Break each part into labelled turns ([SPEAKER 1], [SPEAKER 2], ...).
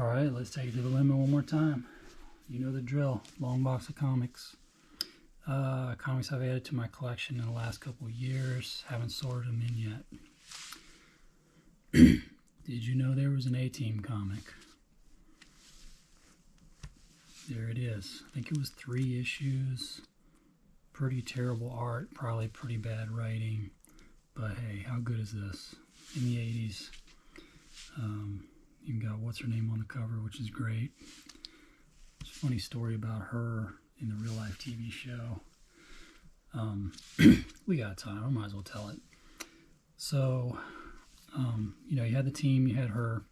[SPEAKER 1] Alright, let's take it to the limit one more time. You know the drill. Long box of comics. Comics I've added to my collection in the last couple of years. Haven't sorted them in yet. Did you know there was an A-Team comic? There it is. I think it was 3 issues. Pretty terrible art, probably pretty bad writing. But hey, how good is this? In the 80s. You got what's her name on the cover, which is great. It's a funny story about her in the real life TV show. We got time, I might as well tell it. So, you had the team, you had her,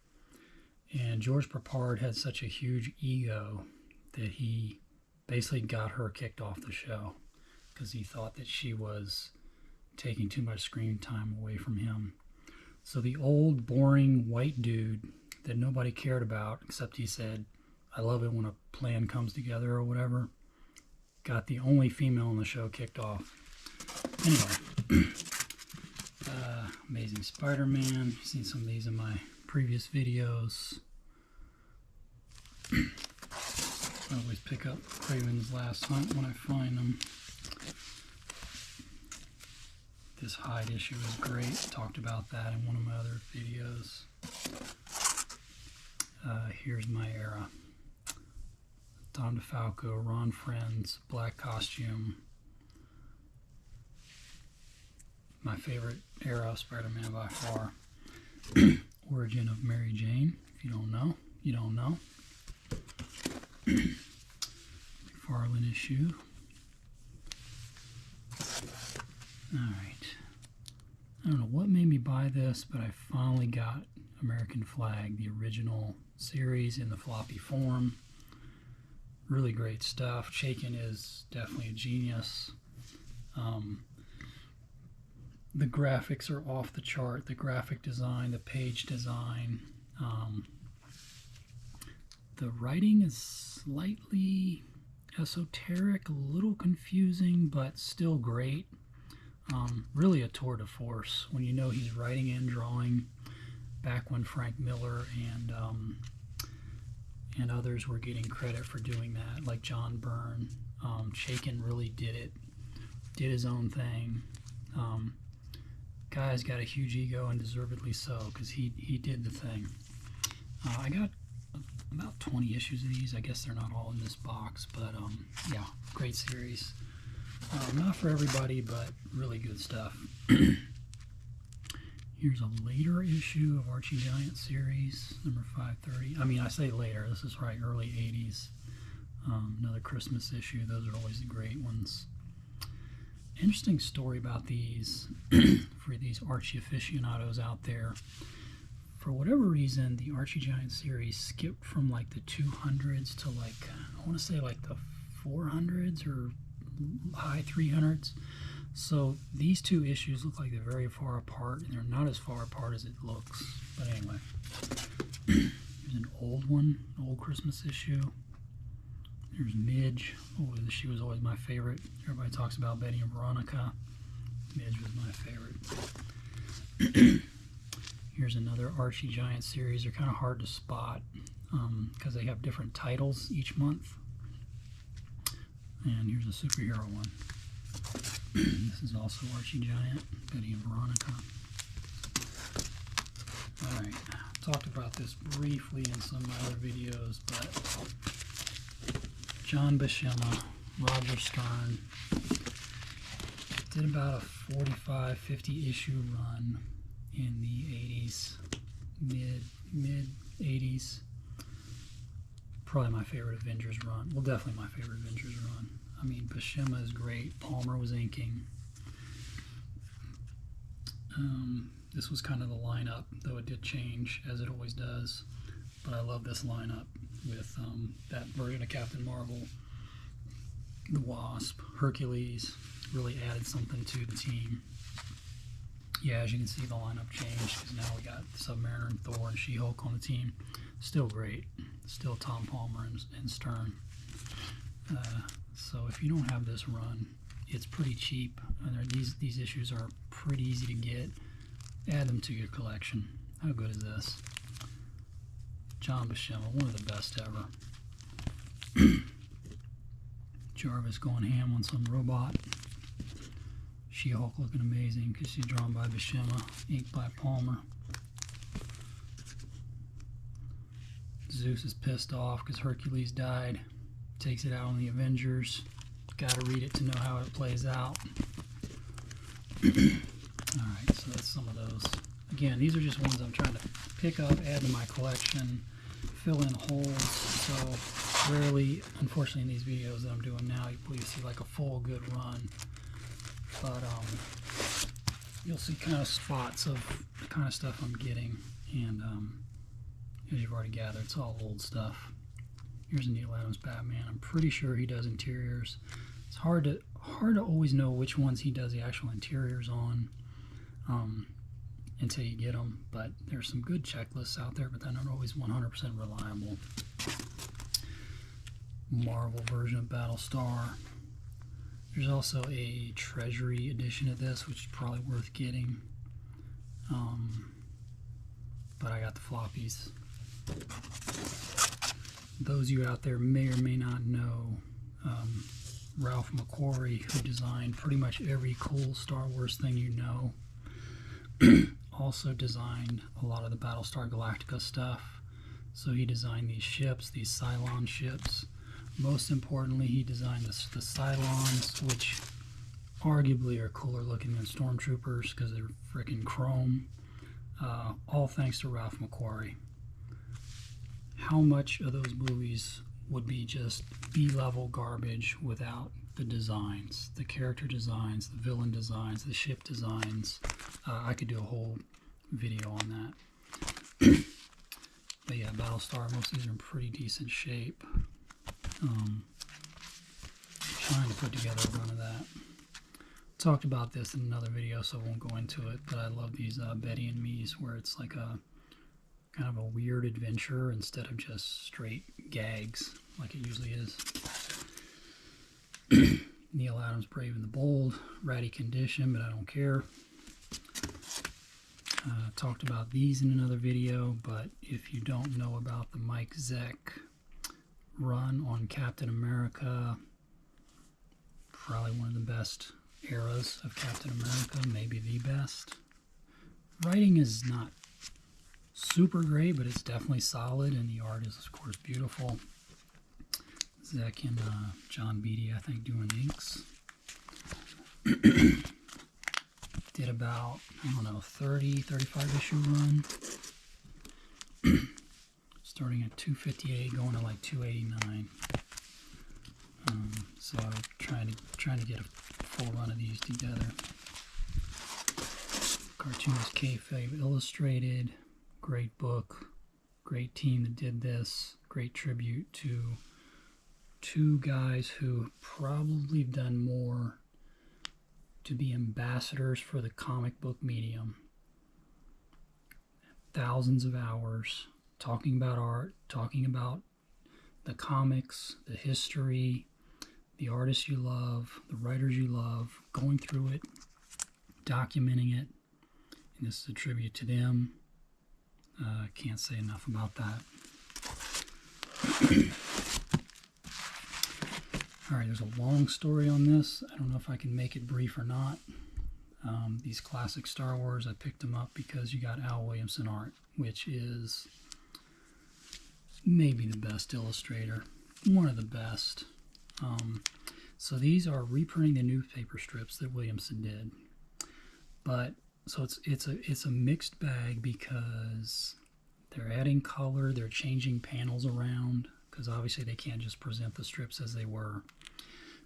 [SPEAKER 1] and George Papard had such a huge ego that he basically got her kicked off the show because he thought that she was taking too much screen time away from him. So the old, boring white dude that nobody cared about, except he said, I love it when a plan comes together or whatever, got the only female on the show kicked off. Anyway, Amazing Spider-Man. You've seen some of these in my previous videos. I always pick up Kraven's Last Hunt when I find them. This Hyde issue is great. Talked about that in one of my other videos. Here's My Era. Tom DeFalco, Ron Friends, black costume. My favorite era of Spider-Man by far. Origin of Mary Jane. If you don't know, you don't know. McFarlane issue. Alright. I don't know what made me buy this, but I finally got American Flagg, the original series in the floppy form. Really great stuff. Chaykin is definitely a genius. The graphics are off the chart. The graphic design, the page design. The writing is slightly esoteric, a little confusing, but still great. Really a tour de force when you know he's writing and drawing back when Frank Miller and others were getting credit for doing that, like John Byrne. Chaykin really did it, did his own thing. Guy's got a huge ego, and deservedly so, because he did the thing. I got about 20 issues of these. I guess they're not all in this box, but yeah, great series. Not for everybody, but really good stuff. Here's a later issue of Archie Giant series, number 530. I mean, I say later, this is right, early 80s. Another Christmas issue. Those are always the great ones. Interesting story about these, for these Archie aficionados out there. For whatever reason, the Archie Giant series skipped from like the 200s to like, I want to say like the 400s or high 300s. So these 2 issues look like they're very far apart, and they're not as far apart as it looks. But anyway, here's an old one, old Christmas issue. There's Midge. Oh, she was always my favorite. Everybody talks about Betty and Veronica. Midge was my favorite. Here's another Archie Giant series. They're kind of hard to spot because they have different titles each month. And here's a superhero one. This is also Archie Giant, Betty and Veronica. Alright, talked about this briefly in some of my other videos, but John Buscema, Roger Stern, did about a 45, 50 issue run in the 80s, mid 80s. Probably my favorite Avengers run. Well, definitely my favorite Avengers run. I mean, Buscema is great. Palmer was inking. This was kind of the lineup, though it did change, as it always does. But I love this lineup with that version of Captain Marvel, the Wasp, Hercules. Really added something to the team. Yeah, as you can see, the lineup changed because now we got Submariner and Thor and She-Hulk on the team. Still great. Still Tom Palmer and Stern. So if you don't have this run, it's pretty cheap. These issues are pretty easy to get. Add them to your collection. How good is this? John Buscema, one of the best ever. Jarvis going ham on some robot. She-Hulk looking amazing because she's drawn by Buscema, inked by Palmer. Zeus is pissed off because Hercules died. Takes it out on the Avengers. Gotta read it to know how it plays out. Alright, so that's some of those. Again, these are just ones I'm trying to pick up, add to my collection, fill in holes. So rarely, unfortunately, in these videos that I'm doing now, you see like a full good run. But you'll see kind of spots of the kind of stuff I'm getting. And as you've already gathered, it's all old stuff. Here's Neil Adams Batman. I'm pretty sure he does interiors. It's hard to always know which ones he does the actual interiors on until you get them. But there's some good checklists out there, but they're not always 100% reliable. Marvel version of Battlestar. There's also a Treasury edition of this, which is probably worth getting. But I got the floppies. Those of you out there may or may not know Ralph McQuarrie, who designed pretty much every cool Star Wars thing you know. Also designed a lot of the Battlestar Galactica stuff. So he designed these ships, these Cylon ships. Most importantly, he designed the Cylons, which arguably are cooler looking than Stormtroopers because they're freaking chrome. All thanks to Ralph McQuarrie. How much of those movies would be just B-level garbage without the designs, the character designs, the villain designs, the ship designs? I could do a whole video on that. But yeah, Battlestar, most of these are in pretty decent shape. Trying to put together a run of that. Talked about this in another video, so I won't go into it, but I love these Betty and Me's where it's like a kind of a weird adventure instead of just straight gags like it usually is. Neil Adams, Brave and the Bold, ratty condition, but I don't care. Talked about these in another video, but if you don't know about the Mike Zeck run on Captain America, probably one of the best eras of Captain America, maybe the best. Writing is not super great, but it's definitely solid, and the art is, of course, beautiful. Zeck and John Beatty, I think, doing inks. Did about, I don't know, 30, 35 issue run. Starting at 258, going to like 289. So I'm trying to get a full run of these together. Cartoonist Kayfabe Illustrated, great book, great team that did this, great tribute to two guys who probably done more to be ambassadors for the comic book medium. Thousands of hours talking about art, talking about the comics, the history, the artists you love, the writers you love, going through it, documenting it, and this is a tribute to them. Can't say enough about that. Alright, there's a long story on this. I don't know if I can make it brief or not. These classic Star Wars, I picked them up because you got Al Williamson art, which is maybe the best illustrator, one of the best. So these are reprinting the newspaper strips that Williamson did, but so it's a mixed bag because they're adding color, they're changing panels around because obviously they can't just present the strips as they were.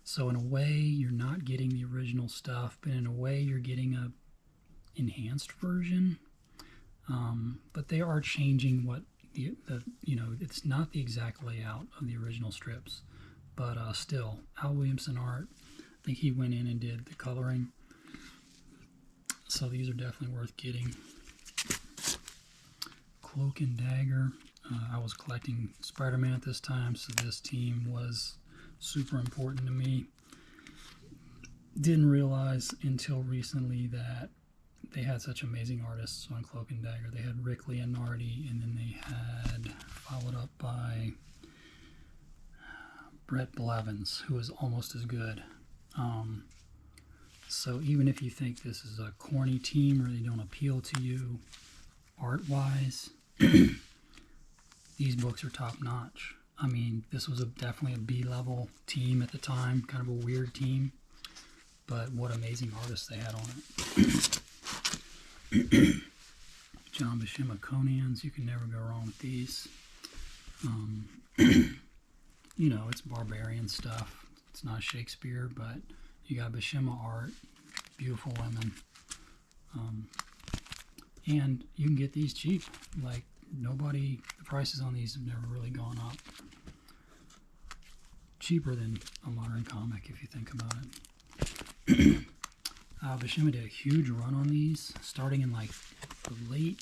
[SPEAKER 1] So in a way you're not getting the original stuff, but in a way you're getting a enhanced version. But they are changing what the it's not the exact layout of the original strips. But still, Al Williamson art, I think he went in and did the coloring. So these are definitely worth getting. Cloak and Dagger. I was collecting Spider-Man at this time, so this team was super important to me. Didn't realize until recently that they had such amazing artists on Cloak and Dagger. They had Rick Leonardi, and then they had, if I Brett Blevins, who is almost as good. So even if you think this is a corny team or they don't appeal to you art-wise, these books are top-notch. I mean, this was definitely a B-level team at the time, kind of a weird team, but what amazing artists they had on it. John Buscema Conans, you can never go wrong with these. You know, it's barbarian stuff. It's not Shakespeare, but you got Buscema art, beautiful women. And you can get these cheap. Like, the prices on these have never really gone up. Cheaper than a modern comic, if you think about it. Buscema did a huge run on these, starting in like the late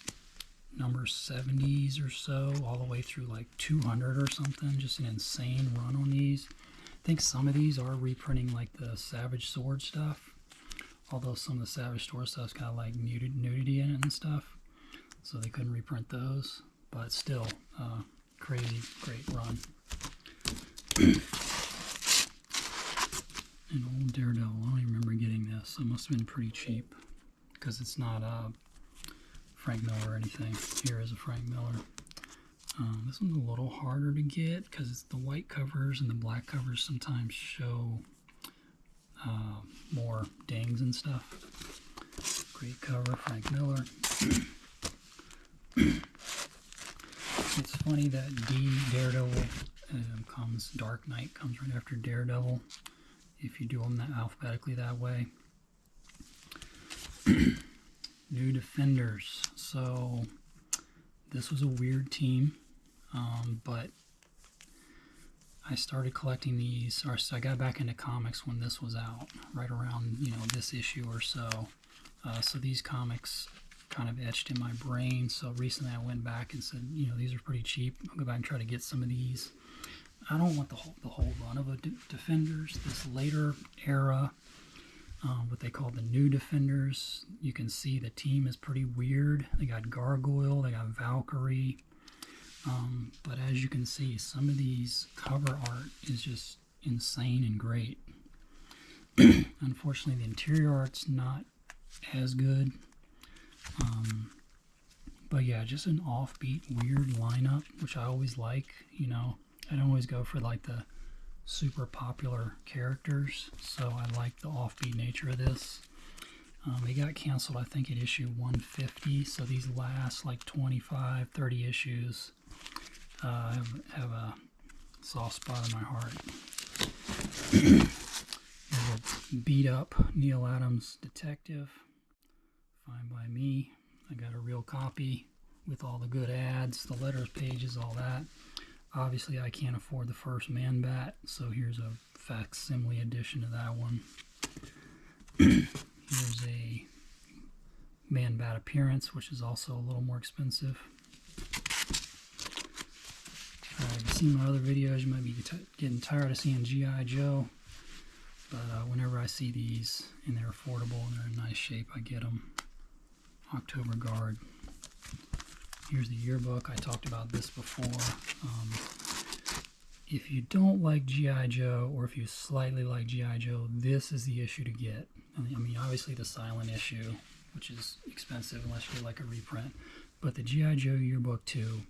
[SPEAKER 1] number 70s or so, all the way through like 200 or something. Just an insane run on these. I think some of these are reprinting like the Savage Sword stuff, although some of the Savage Sword stuff's kind of like nudity in it and stuff, so they couldn't reprint those, but still, crazy, great run. An old Daredevil, I don't even remember getting this, so it must have been pretty cheap, because it's not Frank Miller or anything. Here is a Frank Miller. This one's a little harder to get because it's the white covers, and the black covers sometimes show more dings and stuff. Great cover, Frank Miller. It's funny that Daredevil Dark Knight comes right after Daredevil, if you do them alphabetically that way. New Defenders. So this was a weird team, but I started collecting these, or so I got back into comics when this was out, right around, you know, this issue or so. So these comics kind of etched in my brain. So recently I went back and said, you know, these are pretty cheap. I'll go back and try to get some of these. I don't want the whole run of a Defenders. This later era, what they call the New Defenders, you can see the team is pretty weird. They got Gargoyle, they got Valkyrie, but as you can see, some of these cover art is just insane and great. Unfortunately, the interior art's not as good, but yeah, just an offbeat, weird lineup, which I always like. You know, I don't always go for like the super popular characters, so I like the offbeat nature of this. It got canceled, I think, at issue 150, so these last like 25, 30 issues have a soft spot in my heart. Here's a beat up Neil Adams Detective, Fine by Me. I got a real copy with all the good ads, the letters pages, all that. Obviously, I can't afford the first Man Bat, so here's a facsimile edition of that one. Here's a Man Bat appearance, which is also a little more expensive. If you've seen my other videos, you might be getting tired of seeing G.I. Joe, but whenever I see these and they're affordable and they're in nice shape, I get them. October Guard. Here's the yearbook. I talked about this before. If you don't like G.I. Joe, or if you slightly like G.I. Joe, this is the issue to get. I mean, obviously the silent issue, which is expensive unless you like a reprint, but the G.I. Joe yearbook too.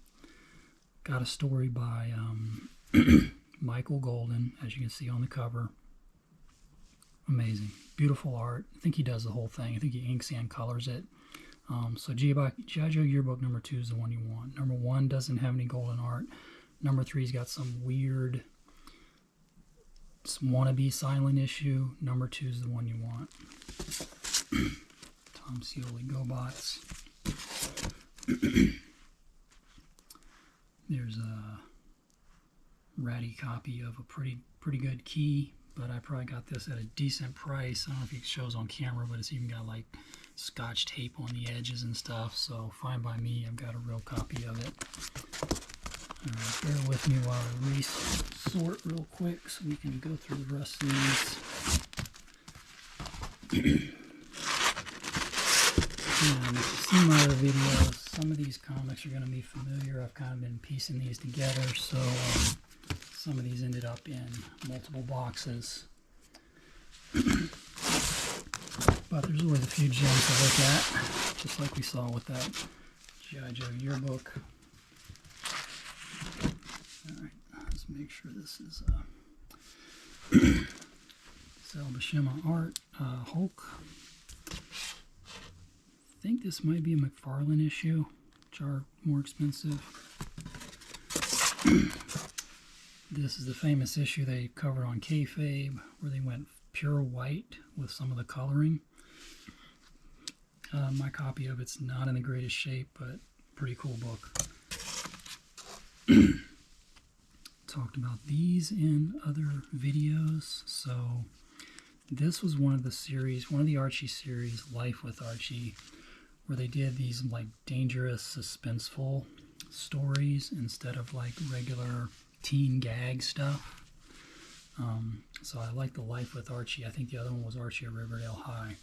[SPEAKER 1] Got a story by Michael Golden, as you can see on the cover. Amazing. Beautiful art. I think he does the whole thing. I think he inks and colors it. So G.I. Joe yearbook number 2 is the one you want. Number 1 doesn't have any golden art. Number 3's got some weird wannabe silent issue. Number 2 is the one you want. Tom Scioli GoBots. There's a ratty copy of a pretty good key, but I probably got this at a decent price. I don't know if it shows on camera, but it's even got like Scotch tape on the edges and stuff, so Fine by Me, I've got a real copy of it. Alright, bear with me while I resort real quick so we can go through the rest of these. And if you've seen my other videos, some of these comics are going to be familiar. I've kind of been piecing these together, so Some of these ended up in multiple boxes. But there's always a few gems to look at, just like we saw with that G.I. Joe yearbook. Alright, let's make sure this is Sal Buscema art. Hulk. I think this might be a McFarlane issue, which are more expensive. This is the famous issue they covered on Kayfabe, where they went pure white with some of the coloring. My copy of it's not in the greatest shape, but pretty cool book. Talked about these in other videos. So this was one of the series, one of the Archie series, Life with Archie, where they did these like dangerous, suspenseful stories instead of like regular teen gag stuff. So I like the Life with Archie. I think the other one was Archie at Riverdale High.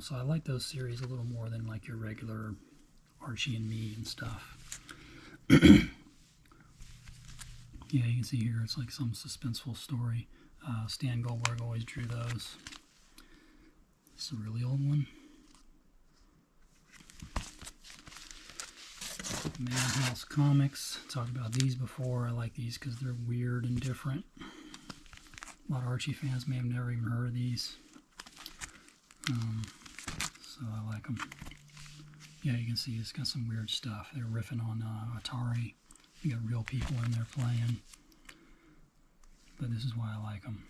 [SPEAKER 1] So I like those series a little more than like your regular Archie and Me and stuff. Yeah, you can see here it's like some suspenseful story. Stan Goldberg always drew those. This is a really old one. Madhouse Comics. Talked about these before. I like these because they're weird and different. A lot of Archie fans may have never even heard of these. So I like them. Yeah, you can see it's got some weird stuff. They're riffing on Atari. You got real people in there playing. But this is why I like them.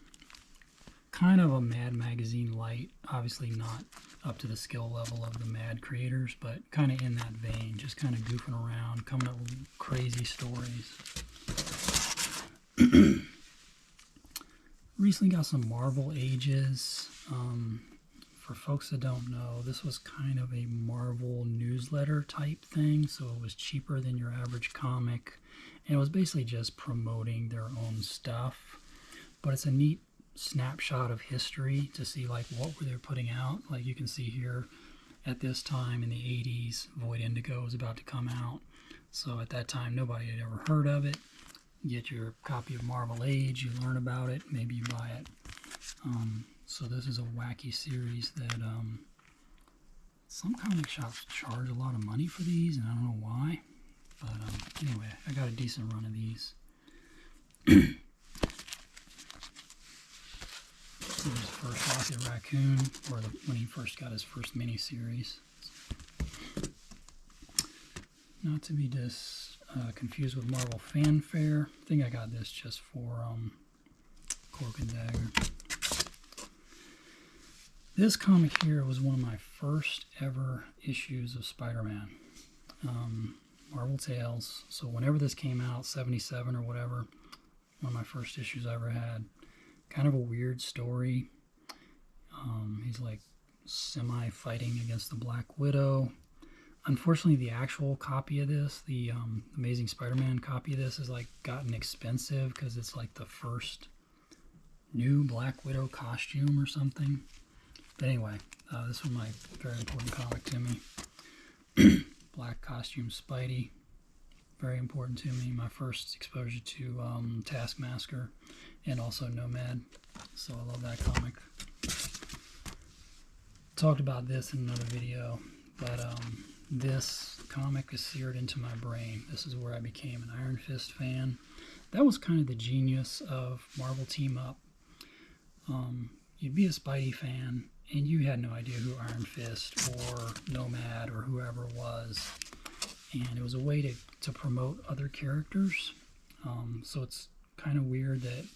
[SPEAKER 1] Kind of a Mad Magazine light. Obviously not up to the skill level of the Mad creators, but kind of in that vein. Just kind of goofing around, coming up with crazy stories. Recently got some Marvel Ages. For folks that don't know, this was kind of a Marvel newsletter type thing, so it was cheaper than your average comic, and it was basically just promoting their own stuff. But it's a neat snapshot of history to see like what were they putting out. Like you can see here, at this time in the 80s, Void Indigo was about to come out. So at that time, nobody had ever heard of it. You get your copy of Marvel Age, you learn about it, maybe you buy it. So this is a wacky series that some comic shops charge a lot of money for these, and I don't know why. But anyway, I got a decent run of these. Here's the first Rocket Raccoon, or when he first got his first mini-series. Not to be confused with Marvel Fanfare. I think I got this just for Cloak and Dagger. This comic here was one of my first ever issues of Spider-Man. Marvel Tales. So whenever this came out, 77 or whatever, one of my first issues I ever had. Kind of a weird story. He's like semi-fighting against the Black Widow. Unfortunately, the actual copy of this, the Amazing Spider-Man copy of this, has like gotten expensive because it's like the first new Black Widow costume or something. But anyway, this was my very important comic to me. Black costume Spidey, very important to me. My first exposure to Taskmaster and also Nomad, so I love that comic. Talked about this in another video, but this comic is seared into my brain. This is where I became an Iron Fist fan. That was kind of the genius of Marvel Team Up. You'd be a Spidey fan, and you had no idea who Iron Fist or Nomad or whoever was. And it was a way to promote other characters. So it's kind of weird that,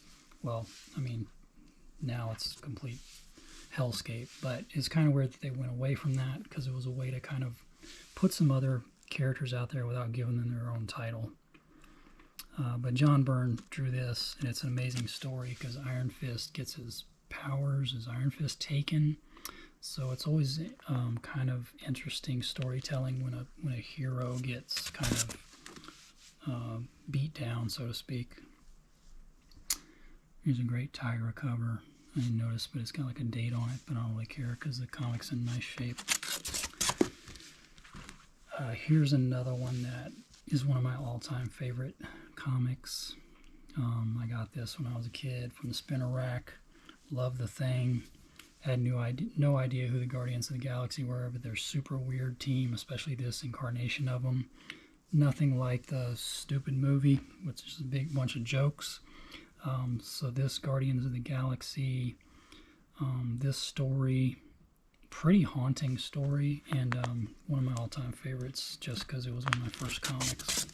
[SPEAKER 1] well, I mean, now it's complete hellscape, but it's kind of weird that they went away from that because it was a way to kind of put some other characters out there without giving them their own title. But John Byrne drew this, and it's an amazing story because Iron Fist gets his powers, his Iron Fist taken. So it's always kind of interesting storytelling when a hero gets kind of beat down, so to speak. Here's a great Tiger cover. I didn't notice, but it's got like a date on it, but I don't really care because the comic's in nice shape. Here's another one that is one of my all-time favorite comics. I got this when I was a kid from the spinner rack. Loved the thing. Had no idea who the Guardians of the Galaxy were, but they're a super weird team, especially this incarnation of them. Nothing like the stupid movie, which is a big bunch of jokes. So this Guardians of the Galaxy, this story, pretty haunting story, and one of my all-time favorites just because it was one of my first comics.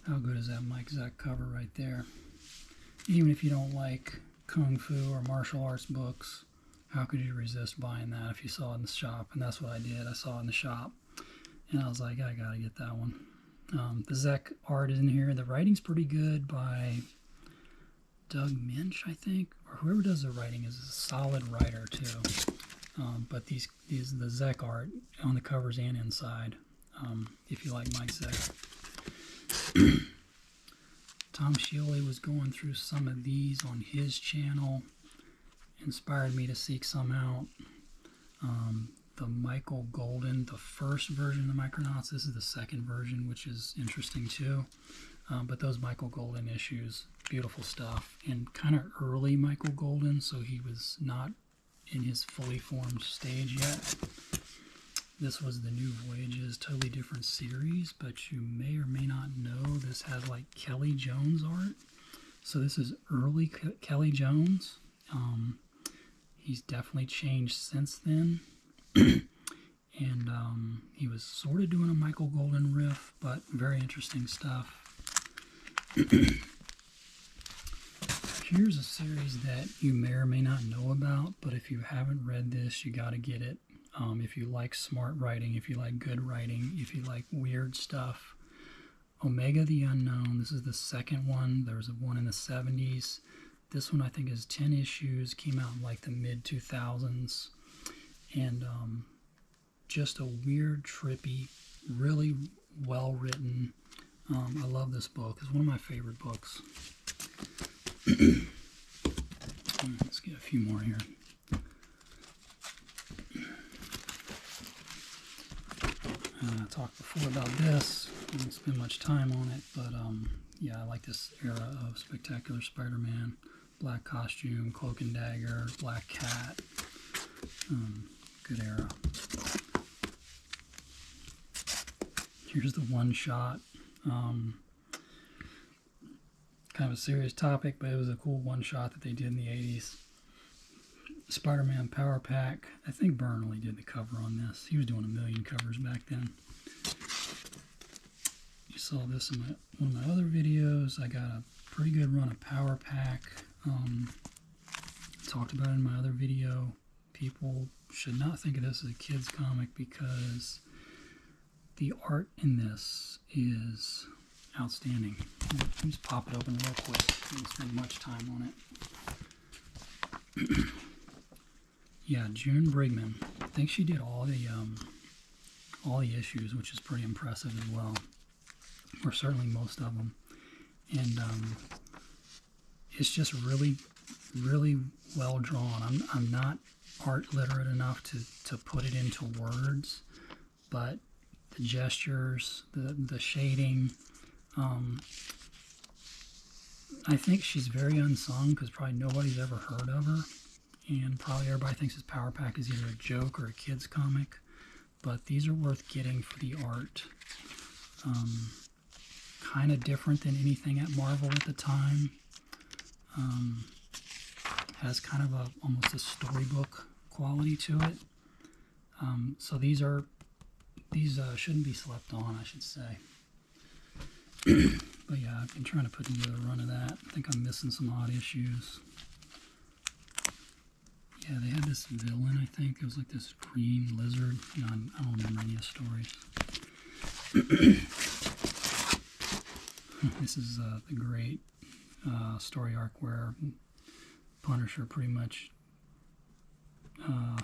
[SPEAKER 1] How good is that Mike Zeck cover right there? Even if you don't like Kung Fu or martial arts books, how could you resist buying that if you saw it in the shop? And that's what I did. I saw it in the shop, and I was like, I gotta get that one. The Zeck art is in here. The writing's pretty good by Doug Minch, I think, or whoever does the writing is a solid writer too. But the Zeck art on the covers and inside, if you like Mike Zeck. Tom Scioli was going through some of these on his channel. Inspired me to seek some out. The Michael Golden, the first version of the Micronauts. This is the second version, which is interesting too. But those Michael Golden issues, beautiful stuff. And kind of early Michael Golden, so he was not in his fully formed stage yet. This was the New Voyages, totally different series, but you may or may not know this has like Kelly Jones art. So this is early Kelly Jones. He's definitely changed since then. And he was sort of doing a Michael Golden riff, but very interesting stuff. Here's a series that you may or may not know about, but if you haven't read this, you got to get it. If you like smart writing, if you like good writing, if you like weird stuff. Omega the Unknown, this is the second one. There was one in the 70s. This one I think is 10 issues, came out in like the mid-2000s. And just a weird, trippy, really well-written. I love this book. It's one of my favorite books. Let's get a few more here. I talked before about this. I didn't spend much time on it, but yeah, I like this era of Spectacular Spider-Man. Black costume, cloak and dagger, black cat. Good era. Here's the one shot. Kind of a serious topic, but it was a cool one shot that they did in the 80s. Spider-Man Power Pack. I think Burnley did the cover on this. He was doing a million covers back then. You saw this in one of my other videos. I got a pretty good run of Power Pack. Talked about it in my other video. People should not think of this as a kid's comic because the art in this is outstanding. Let me just pop it open real quick. I didn't spend much time on it. Yeah, June Brigman. I think she did all the issues, which is pretty impressive as well, or certainly most of them. And it's just really, really well drawn. I'm not art literate enough to put it into words, but the gestures, the shading. I think she's very unsung because probably nobody's ever heard of her. And probably everybody thinks this Power Pack is either a joke or a kid's comic. But these are worth getting for the art. Kind of different than anything at Marvel at the time. Has kind of almost a storybook quality to it. So these shouldn't be slept on, I should say. But yeah, I've been trying to put together a run of that. I think I'm missing some odd issues. Yeah, they had this villain, I think. It was like this green lizard. You know, I don't remember any of the stories. This is the great story arc where Punisher pretty much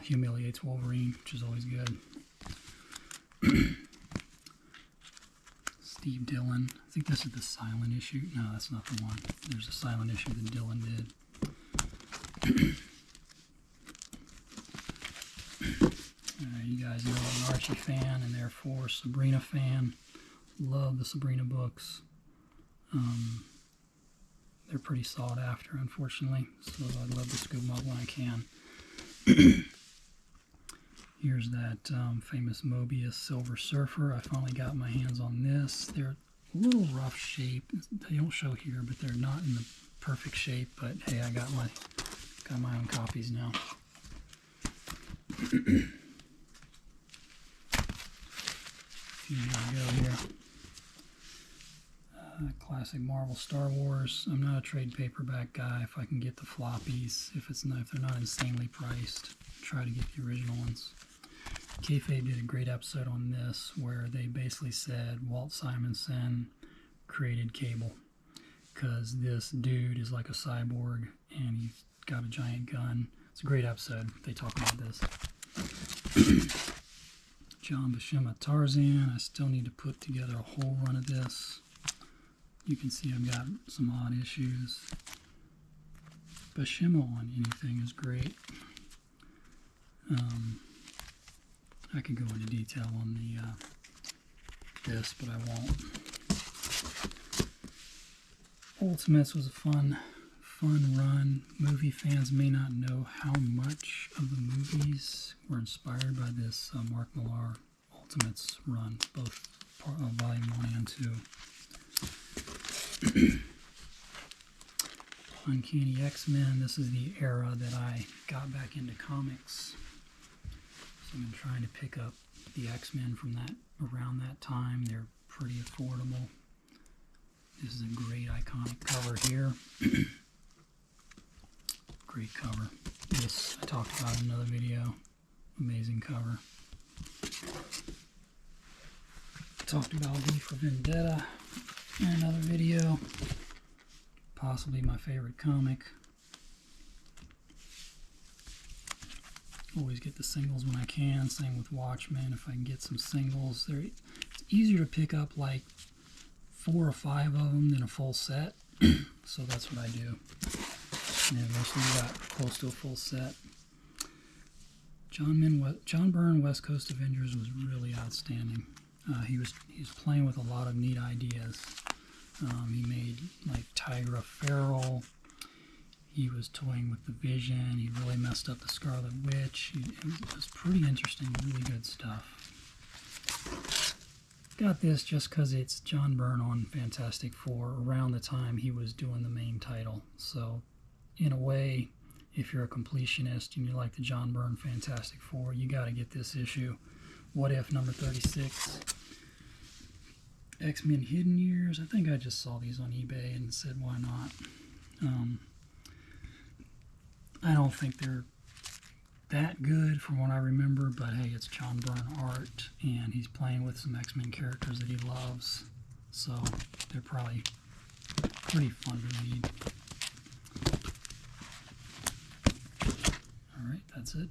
[SPEAKER 1] humiliates Wolverine, which is always good. Steve Dillon. I think this is the silent issue. No, that's not the one. There's a silent issue that Dillon did. You guys know I'm an Archie fan and therefore Sabrina fan. Love the Sabrina books. They're pretty sought after, unfortunately, so I'd love to scoop them up when I can. Here's that famous Mobius Silver Surfer. I finally got my hands on this. They're a little rough shape. They don't show here, but they're not in the perfect shape. But hey, I got my own copies now. Few more to go here. Classic Marvel Star Wars. I'm not a trade paperback guy. If I can get the floppies, if they're not insanely priced, try to get the original ones. Kayfabe did a great episode on this where they basically said Walt Simonson created Cable because this dude is like a cyborg and he's got a giant gun. It's a great episode. They talk about this. John Buscema Tarzan. I still need to put together a whole run of this. You can see I've got some odd issues. Buscema on anything is great. I could go into detail on this, but I won't. Ultimates was a fun run. Movie fans may not know how much of the movies were inspired by this Mark Millar Ultimates run, both Volume 1 and 2. Uncanny X-Men. This is the era that I got back into comics. So I've been trying to pick up the X-Men from around that time. They're pretty affordable. This is a great iconic cover here. Great cover. This I talked about in another video. Amazing cover. Talked about V for Vendetta in another video. Possibly my favorite comic. Always get the singles when I can. Same with Watchmen. If I can get some singles, it's easier to pick up like 4 or 5 of them than a full set. So that's what I do. And eventually got close to a full set. John Byrne, West Coast Avengers was really outstanding. He was playing with a lot of neat ideas. He made like Tigra Feral. He was toying with the Vision. He really messed up the Scarlet Witch. It was pretty interesting, really good stuff. Got this just because it's John Byrne on Fantastic Four around the time he was doing the main title. So, in a way, if you're a completionist and you like the John Byrne Fantastic Four, you got to get this issue. What If number 36. X-Men Hidden Years. I think I just saw these on eBay and said, why not? I don't think they're that good from what I remember, but hey, it's John Byrne art, and he's playing with some X-Men characters that he loves, so they're probably pretty fun to read. Alright, that's it.